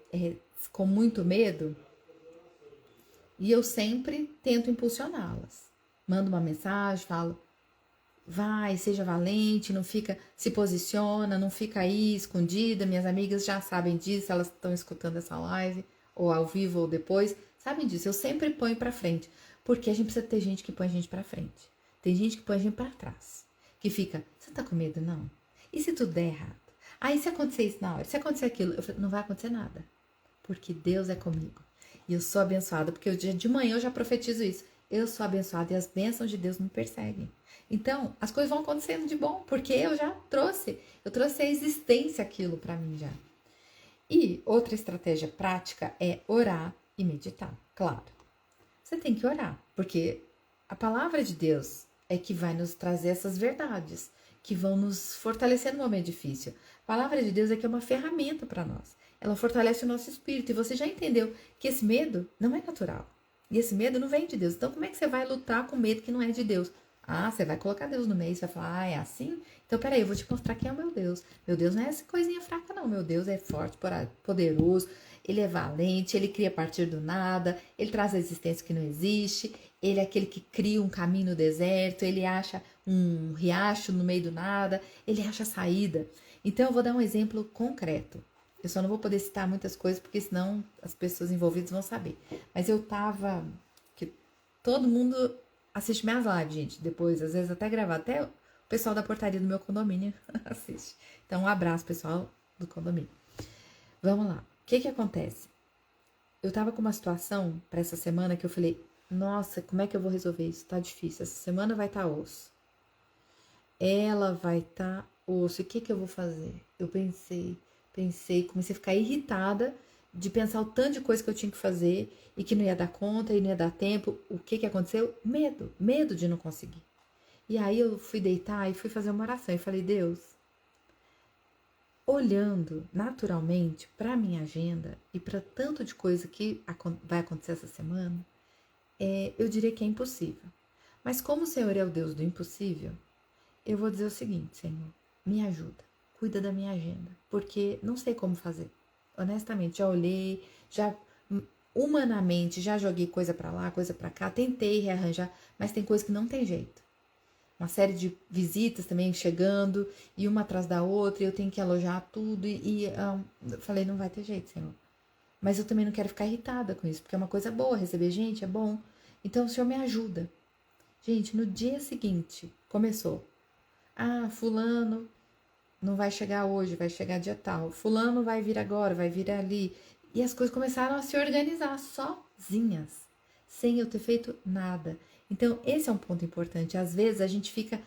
com muito medo e eu sempre tento impulsioná-las. Mando uma mensagem, falo, vai, seja valente, não fica, se posiciona, não fica aí escondida. Minhas amigas já sabem disso, elas estão escutando essa live, ou ao vivo ou depois, sabem disso. Eu sempre ponho pra frente, porque a gente precisa ter gente que põe a gente pra frente. Tem gente que põe a gente pra trás, que fica, você tá com medo, não? E se tudo der errado? Aí se acontecer isso na hora, se acontecer aquilo, eu falo, não vai acontecer nada, porque Deus é comigo. E eu sou abençoada, porque o dia de manhã eu já profetizo isso. Eu sou abençoada e as bênçãos de Deus me perseguem. Então, as coisas vão acontecendo de bom, porque eu trouxe à existência aquilo para mim já. E outra estratégia prática é orar e meditar. Claro, você tem que orar, porque a palavra de Deus é que vai nos trazer essas verdades, que vão nos fortalecer no momento difícil. A palavra de Deus é que é uma ferramenta para nós. Ela fortalece o nosso espírito. E você já entendeu que esse medo não é natural. E esse medo não vem de Deus. Então, como é que você vai lutar com medo que não é de Deus? Ah, você vai colocar Deus no meio, você vai falar, ah, é assim? Então, peraí, eu vou te mostrar quem é o meu Deus. Meu Deus não é essa coisinha fraca, não. Meu Deus é forte, poderoso, ele é valente, ele cria a partir do nada, ele traz a existência que não existe, ele é aquele que cria um caminho no deserto, ele acha um riacho no meio do nada, ele acha a saída. Então, eu vou dar um exemplo concreto. Eu só não vou poder citar muitas coisas, porque senão as pessoas envolvidas vão saber. Mas eu tava... que todo mundo assiste minhas lives, gente. Depois, às vezes, até gravar. Até o pessoal da portaria do meu condomínio assiste. Então, um abraço, pessoal do condomínio. Vamos lá. O que acontece? Eu tava com uma situação para essa semana que eu falei, nossa, como é que eu vou resolver isso? Tá difícil. Essa semana vai estar osso. Ela vai estar osso. E o que eu vou fazer? Eu pensei, comecei a ficar irritada de pensar o tanto de coisa que eu tinha que fazer e que não ia dar conta e não ia dar tempo. O que aconteceu? Medo de não conseguir. E aí eu fui deitar e fui fazer uma oração e falei, Deus, olhando naturalmente para minha agenda e para tanto de coisa que vai acontecer essa semana, eu diria que é impossível. Mas como o Senhor é o Deus do impossível, eu vou dizer o seguinte, Senhor, me ajuda, cuida da minha agenda, porque não sei como fazer. Honestamente, já olhei, já humanamente já joguei coisa para lá, coisa para cá, tentei rearranjar, mas tem coisa que não tem jeito. Uma série de visitas também chegando, e uma atrás da outra, e eu tenho que alojar tudo, eu falei, não vai ter jeito, Senhor. Mas eu também não quero ficar irritada com isso, porque é uma coisa boa, receber gente é bom. Então o Senhor me ajuda. Gente, no dia seguinte, começou. Ah, fulano não vai chegar hoje, vai chegar dia tal. Fulano vai vir agora, vai vir ali. E as coisas começaram a se organizar sozinhas, sem eu ter feito nada. Então, esse é um ponto importante. Às vezes a gente fica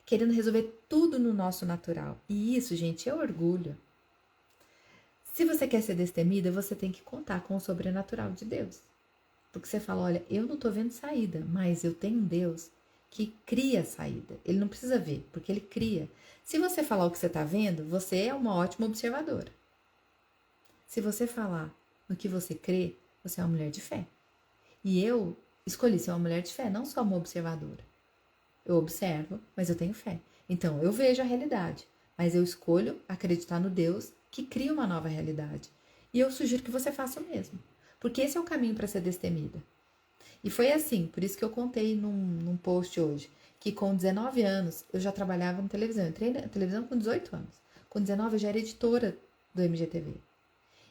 querendo resolver tudo no nosso natural. E isso, gente, é orgulho. Se você quer ser destemida, você tem que contar com o sobrenatural de Deus. Porque você fala, olha, eu não tô vendo saída, mas eu tenho um Deus que cria a saída. Ele não precisa ver, porque ele cria. Se você falar o que você está vendo, você é uma ótima observadora. Se você falar no que você crê, você é uma mulher de fé. E eu escolhi ser uma mulher de fé, não só uma observadora. Eu observo, mas eu tenho fé. Então, eu vejo a realidade, mas eu escolho acreditar no Deus que cria uma nova realidade. E eu sugiro que você faça o mesmo, porque esse é o caminho para ser destemida. E foi assim, por isso que eu contei num post hoje, que com 19 anos eu já trabalhava na televisão. Eu entrei na televisão com 18 anos. Com 19 eu já era editora do MGTV.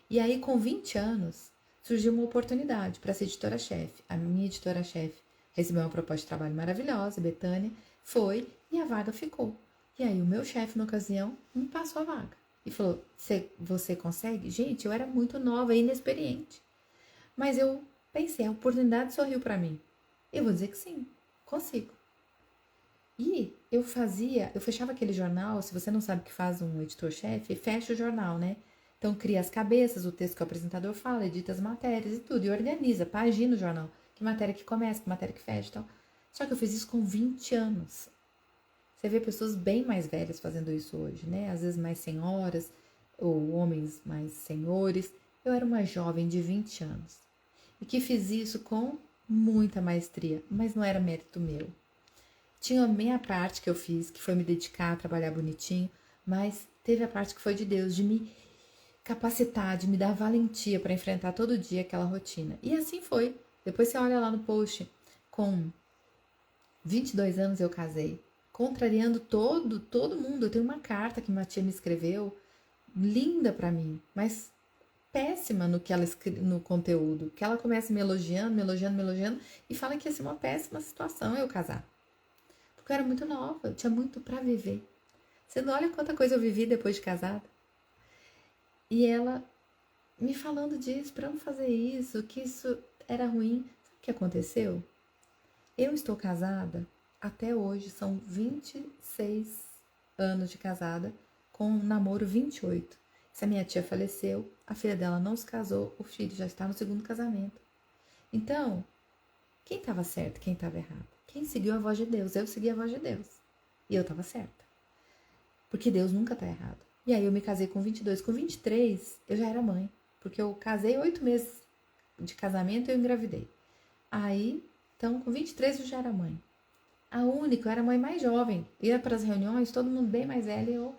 E aí, com 20 anos, surgiu uma oportunidade para ser editora-chefe. A minha editora-chefe recebeu uma proposta de trabalho maravilhosa, Betânia, foi e a vaga ficou. E aí, o meu chefe, na ocasião, me passou a vaga. E falou, você consegue? Gente, eu era muito nova e inexperiente. Mas eu pensei, a oportunidade sorriu para mim. Eu vou dizer que sim, consigo. E eu fechava aquele jornal, se você não sabe o que faz um editor-chefe, fecha o jornal, né? Então cria as cabeças, o texto que o apresentador fala, edita as matérias e tudo, e organiza, pagina o jornal. Que matéria que começa, que matéria que fecha e tal. Só que eu fiz isso com 20 anos. Você vê pessoas bem mais velhas fazendo isso hoje, né? Às vezes mais senhoras, ou homens mais senhores. Eu era uma jovem de 20 anos. E que fiz isso com muita maestria, mas não era mérito meu. Tinha a minha parte que eu fiz, que foi me dedicar a trabalhar bonitinho, mas teve a parte que foi de Deus, de me capacitar, de me dar valentia para enfrentar todo dia aquela rotina. E assim foi. Depois você olha lá no post, com 22 anos eu casei, contrariando todo mundo. Eu tenho uma carta que minha tia me escreveu, linda para mim, mas péssima no que ela no conteúdo, que ela começa me elogiando, e fala que ia ser uma péssima situação eu casar. Porque eu era muito nova, eu tinha muito para viver. Você não olha quanta coisa eu vivi depois de casada. E ela me falando disso, para não fazer isso, que isso era ruim. Sabe o que aconteceu? Eu estou casada até hoje, são 26 anos de casada, com um namoro 28. Essa minha tia faleceu, a filha dela não se casou, o filho já está no segundo casamento. Então, quem estava certo, quem estava errado? Quem seguiu a voz de Deus? Eu segui a voz de Deus. E eu estava certa. Porque Deus nunca está errado. E aí eu me casei com 22. Com 23, eu já era mãe. Porque eu casei 8 meses de casamento e eu engravidei. Aí, então, com 23 eu já era mãe. A única, eu era a mãe mais jovem. Ia para as reuniões, todo mundo bem mais velho e eu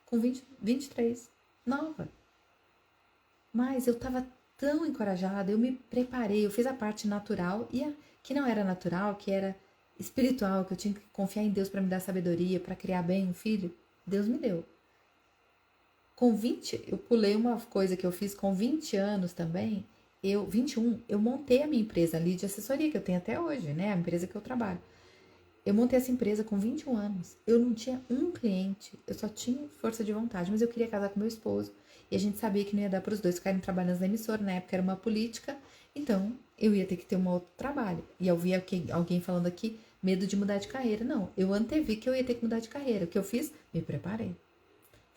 com 23. Nova. Mas eu estava tão encorajada, eu me preparei, eu fiz a parte natural e a que não era natural, que era espiritual, que eu tinha que confiar em Deus para me dar sabedoria, para criar bem um filho. Deus me deu. Com 20, eu pulei uma coisa que eu fiz com 20 anos também. 21, eu montei a minha empresa ali de assessoria, que eu tenho até hoje, né? A empresa que eu trabalho. Eu montei essa empresa com 21 anos. Eu não tinha um cliente, eu só tinha força de vontade, mas eu queria casar com meu esposo. E a gente sabia que não ia dar para os dois ficarem trabalhando na emissora, na época era uma política, então eu ia ter que ter um outro trabalho. E eu vi alguém falando aqui, medo de mudar de carreira. Não, eu antevi que eu ia ter que mudar de carreira. O que eu fiz? Me preparei.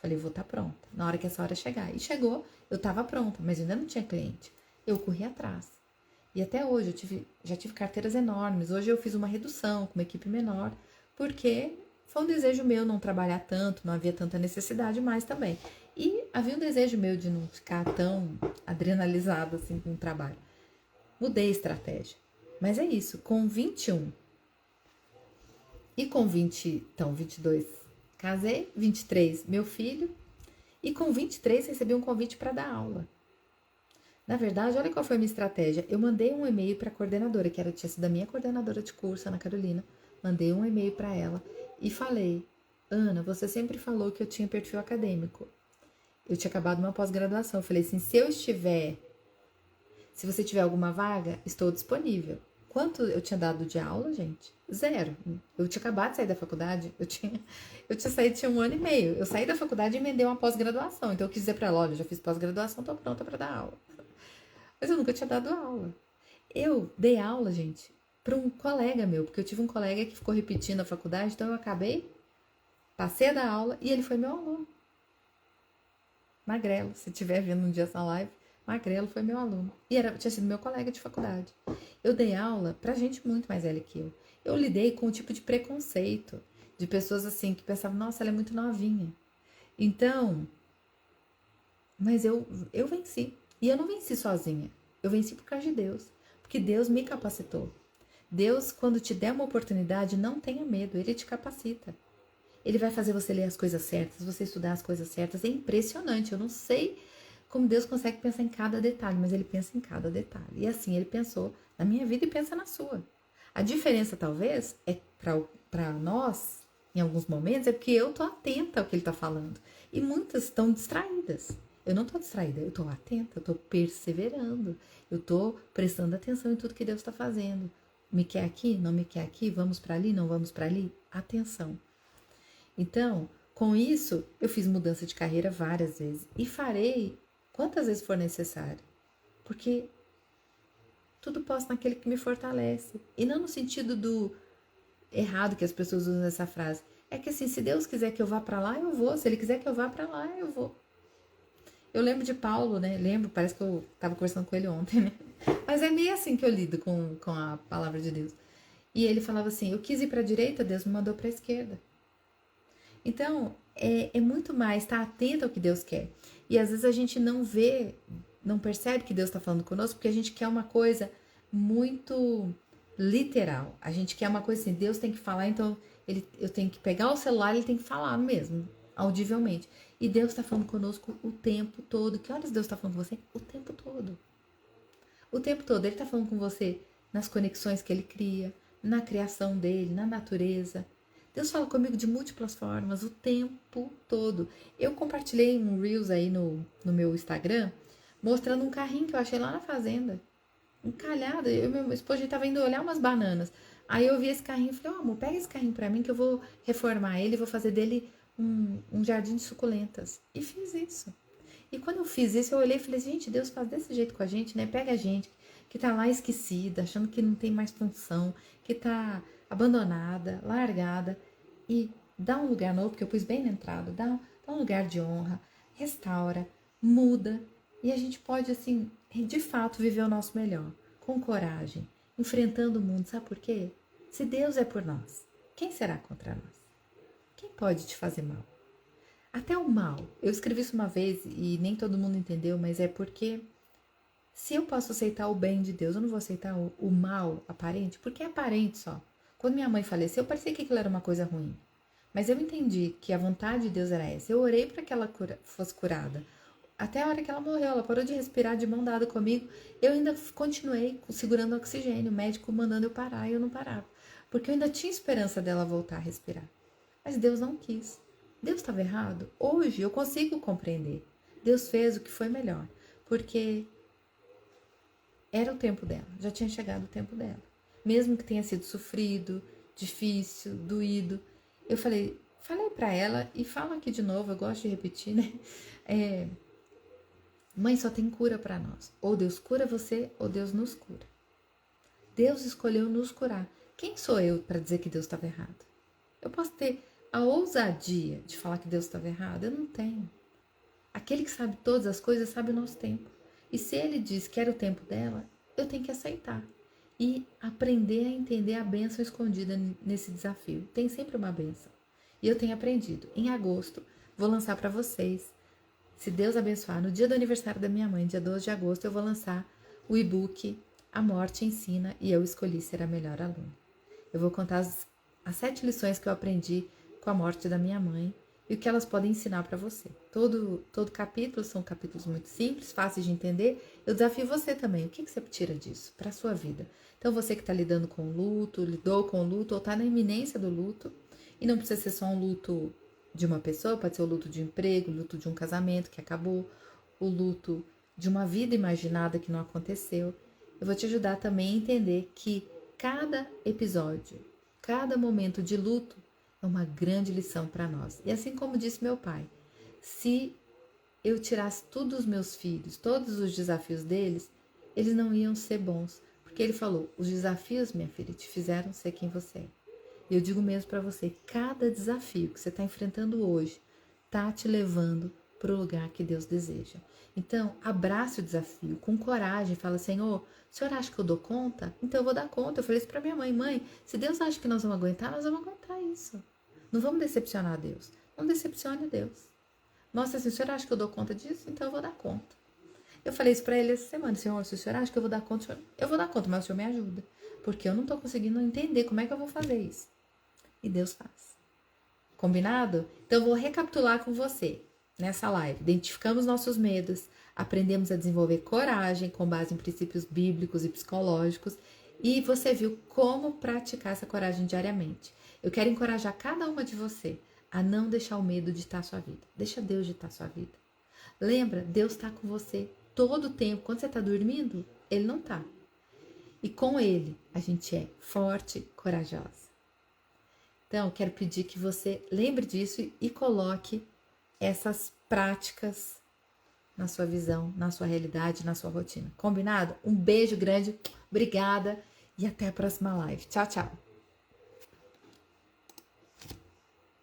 Falei, vou estar pronta, na hora que essa hora chegar. E chegou, eu estava pronta, mas ainda não tinha cliente. Eu corri atrás. E até hoje já tive carteiras enormes. Hoje eu fiz uma redução com uma equipe menor, porque foi um desejo meu não trabalhar tanto, não havia tanta necessidade mais também. E havia um desejo meu de não ficar tão adrenalizado assim com o trabalho. Mudei a estratégia. Mas é isso, com 21 e com 22, casei, 23, meu filho, e com 23 recebi um convite para dar aula. Na verdade, olha qual foi a minha estratégia. Eu mandei um e-mail para a coordenadora, que tinha sido a minha coordenadora de curso, Ana Carolina. Mandei um e-mail para ela e falei: Ana, você sempre falou que eu tinha perfil acadêmico. Eu tinha acabado uma pós-graduação. Eu falei assim: se você tiver alguma vaga, estou disponível. Quanto eu tinha dado de aula, gente? 0. Eu tinha acabado de sair da faculdade. Eu tinha saído, tinha 1 ano e meio. Eu saí da faculdade e emendei uma pós-graduação. Então eu quis dizer para ela: olha, eu já fiz pós-graduação, estou pronta para dar aula. Mas eu nunca tinha dado aula. Eu dei aula, gente, para um colega meu, porque eu tive um colega que ficou repetindo a faculdade, então eu passei a dar aula e ele foi meu aluno. Magrelo, se estiver vendo um dia essa live, Magrelo foi meu aluno. E tinha sido meu colega de faculdade. Eu dei aula para gente muito mais velha que eu. Eu lidei com um tipo de preconceito, de pessoas assim que pensavam, nossa, ela é muito novinha. Então, mas eu venci. E eu não venci sozinha. Eu venci por causa de Deus. Porque Deus me capacitou. Deus, quando te der uma oportunidade, não tenha medo, Ele te capacita. Ele vai fazer você ler as coisas certas, você estudar as coisas certas. É impressionante, eu não sei como Deus consegue pensar em cada detalhe, mas Ele pensa em cada detalhe. E assim Ele pensou na minha vida e pensa na sua. A diferença, talvez, é para nós, em alguns momentos, é porque eu tô atenta ao que Ele está falando. E muitas estão distraídas. Eu não estou distraída, eu estou atenta, eu estou perseverando, eu estou prestando atenção em tudo que Deus está fazendo. Me quer aqui? Não me quer aqui? Vamos para ali? Não vamos para ali? Atenção. Então, com isso, eu fiz mudança de carreira várias vezes e farei quantas vezes for necessário, porque tudo posso naquele que me fortalece. E não no sentido do errado que as pessoas usam essa frase. É que assim, se Deus quiser que eu vá para lá, eu vou. Se Ele quiser que eu vá para lá, eu vou. Eu lembro de Paulo, né? Lembro, parece que eu estava conversando com ele ontem, né? Mas é meio assim que eu lido com a palavra de Deus. E ele falava assim: eu quis ir para a direita, Deus me mandou para a esquerda. Então, é muito mais estar atento ao que Deus quer. E às vezes a gente não vê, não percebe que Deus está falando conosco, porque a gente quer uma coisa muito literal. A gente quer uma coisa assim, Deus tem que falar, então eu tenho que pegar o celular e ele tem que falar mesmo, audivelmente. E Deus está falando conosco o tempo todo. Que horas Deus está falando com você? O tempo todo. O tempo todo. Ele está falando com você nas conexões que ele cria, na criação dele, na natureza. Deus fala comigo de múltiplas formas, o tempo todo. Eu compartilhei um Reels aí no meu Instagram, mostrando um carrinho que eu achei lá na fazenda. Encalhado. Eu e meu esposo, a gente tava indo olhar umas bananas. Aí eu vi esse carrinho e falei, amor, pega esse carrinho pra mim que eu vou reformar ele, vou fazer dele um jardim de suculentas. E fiz isso. E quando eu fiz isso, eu olhei e falei, gente, Deus faz desse jeito com a gente, né? Pega a gente que tá lá esquecida, achando que não tem mais função, que tá abandonada, largada, e dá um lugar novo, porque eu pus bem na entrada, dá um lugar de honra, restaura, muda, e a gente pode, assim, de fato, viver o nosso melhor, com coragem, enfrentando o mundo. Sabe por quê? Se Deus é por nós, quem será contra nós? Quem pode te fazer mal? Até o mal. Eu escrevi isso uma vez e nem todo mundo entendeu, mas é porque se eu posso aceitar o bem de Deus, eu não vou aceitar o mal aparente, porque é aparente só. Quando minha mãe faleceu, parecia que aquilo era uma coisa ruim. Mas eu entendi que a vontade de Deus era essa. Eu orei para que ela fosse curada. Até a hora que ela morreu, ela parou de respirar de mão dada comigo. Eu ainda continuei segurando o oxigênio, o médico mandando eu parar e eu não parava. Porque eu ainda tinha esperança dela voltar a respirar. Mas Deus não quis. Deus estava errado? Hoje eu consigo compreender. Deus fez o que foi melhor. Porque era o tempo dela, já tinha chegado o tempo dela. Mesmo que tenha sido sofrido, difícil, doído. Eu falei para ela e falo aqui de novo, eu gosto de repetir, né? Mãe, só tem cura para nós. Ou Deus cura você, ou Deus nos cura. Deus escolheu nos curar. Quem sou eu para dizer que Deus estava errado? Eu posso ter a ousadia de falar que Deus estava errado? Eu não tenho. Aquele que sabe todas as coisas sabe o nosso tempo. E se ele diz que era o tempo dela, eu tenho que aceitar. E aprender a entender a bênção escondida nesse desafio. Tem sempre uma bênção. E eu tenho aprendido. Em agosto, vou lançar para vocês. Se Deus abençoar, no dia do aniversário da minha mãe, dia 12 de agosto, eu vou lançar o e-book A Morte Ensina e Eu Escolhi Ser a Melhor Aluna. Eu vou contar as 7 lições que eu aprendi com a morte da minha mãe e o que elas podem ensinar para você. Todo capítulo são capítulos muito simples, fáceis de entender. Eu desafio você também. O que você tira disso para a sua vida? Então, você que está lidando com luto, lidou com luto ou está na iminência do luto, e não precisa ser só um luto de uma pessoa, pode ser o luto de emprego, o luto de um casamento que acabou, o luto de uma vida imaginada que não aconteceu. Eu vou te ajudar também a entender que cada episódio, cada momento de luto é uma grande lição para nós. E assim como disse meu pai, se eu tirasse todos os meus filhos, todos os desafios deles, eles não iam ser bons. Porque ele falou, os desafios, minha filha, te fizeram ser quem você é. E eu digo mesmo para você, cada desafio que você está enfrentando hoje está te levando para o lugar que Deus deseja. Então, abrace o desafio com coragem, fala, Senhor, o Senhor acha que eu dou conta? Então eu vou dar conta. Eu falei isso para minha mãe, mãe, se Deus acha que nós vamos aguentar, nós vamos aguentar isso. Não vamos decepcionar a Deus. Não decepcione a Deus. Mostra assim, o Senhor acha que eu dou conta disso? Então eu vou dar conta. Eu falei isso pra ele essa semana. Senhor, se o senhor acha que eu vou dar conta, eu vou dar conta, mas o senhor me ajuda. Porque eu não tô conseguindo entender como é que eu vou fazer isso. E Deus faz. Combinado? Então eu vou recapitular com você nessa live. Identificamos nossos medos, aprendemos a desenvolver coragem com base em princípios bíblicos e psicológicos e você viu como praticar essa coragem diariamente. Eu quero encorajar cada uma de você a não deixar o medo ditar sua vida. Deixa Deus ditar sua vida. Lembra, Deus está com você todo o tempo. Quando você está dormindo, Ele não está. E com Ele, a gente é forte, corajosa. Então, quero pedir que você lembre disso e coloque essas práticas na sua visão, na sua realidade, na sua rotina. Combinado? Um beijo grande, obrigada e até a próxima live. Tchau, tchau!